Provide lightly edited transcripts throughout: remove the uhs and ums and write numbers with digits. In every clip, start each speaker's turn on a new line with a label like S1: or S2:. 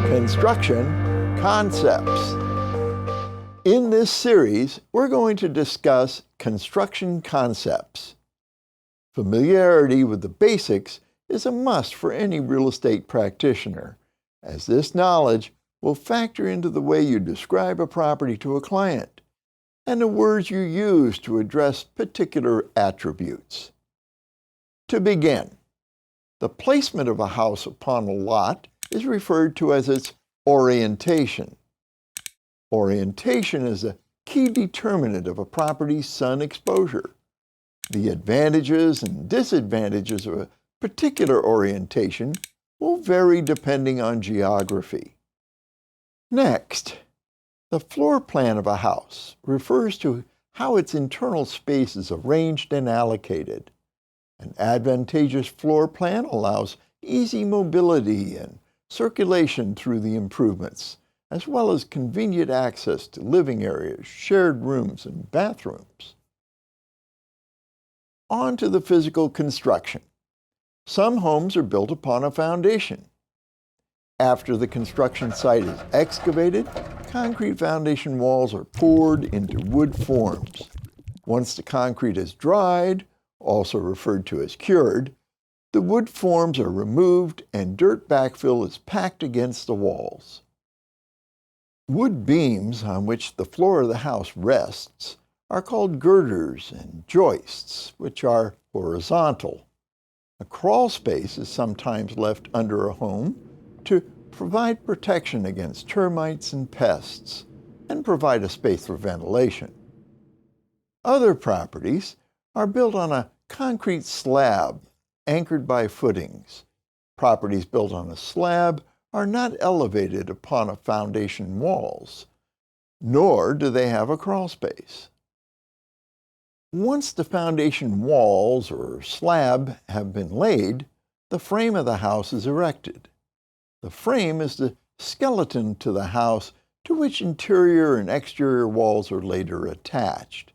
S1: Construction concepts. In this series, we're going to discuss construction concepts. Familiarity with the basics is a must for any real estate practitioner, as this knowledge will factor into the way you describe a property to a client and the words you use to address particular attributes. To begin, the placement of a house upon a lot is referred to as its orientation. Orientation is a key determinant of a property's sun exposure. The advantages and disadvantages of a particular orientation will vary depending on geography. Next, the floor plan of a house refers to how its internal space is arranged and allocated. An advantageous floor plan allows easy mobility and circulation through the improvements, as well as convenient access to living areas, shared rooms, and bathrooms. On to the physical construction. Some homes are built upon a foundation. After the construction site is excavated, concrete foundation walls are poured into wood forms. Once the concrete is dried, also referred to as cured, the wood forms are removed and dirt backfill is packed against the walls. Wood beams on which the floor of the house rests are called girders and joists, which are horizontal. A crawl space is sometimes left under a home to provide protection against termites and pests and provide a space for ventilation. Other properties are built on a concrete slab anchored by footings. Properties built on a slab are not elevated upon a foundation walls, nor do they have a crawl space. Once the foundation walls or slab have been laid, the frame of the house is erected. The frame is the skeleton to the house to which interior and exterior walls are later attached.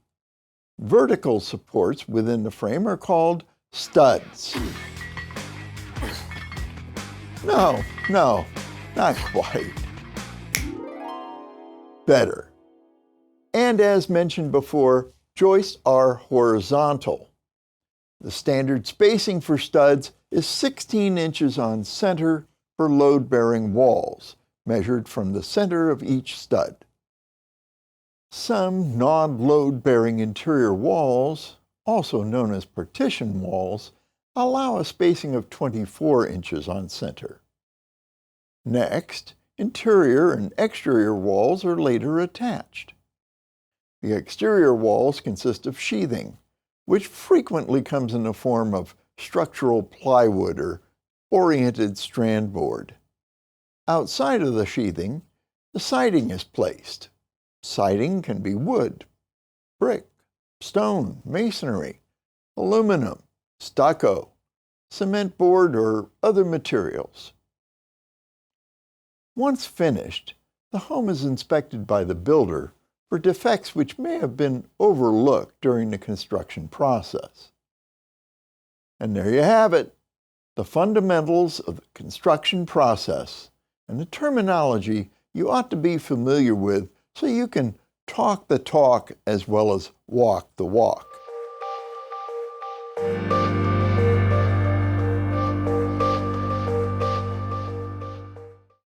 S1: Vertical supports within the frame are called studs. No, not quite. Better. And as mentioned before, joists are horizontal. The standard spacing for studs is 16 inches on center for load-bearing walls, measured from the center of each stud. Some non-load-bearing interior walls, also known as partition walls, allow a spacing of 24 inches on center. Next, interior and exterior walls are later attached. The exterior walls consist of sheathing, which frequently comes in the form of structural plywood or oriented strand board. Outside of the sheathing, the siding is placed. Siding can be wood, brick, stone, masonry, aluminum, stucco, cement board, or other materials. Once finished, the home is inspected by the builder for defects which may have been overlooked during the construction process. And there you have it, the fundamentals of the construction process and the terminology you ought to be familiar with so you can talk the talk as well as walk the walk.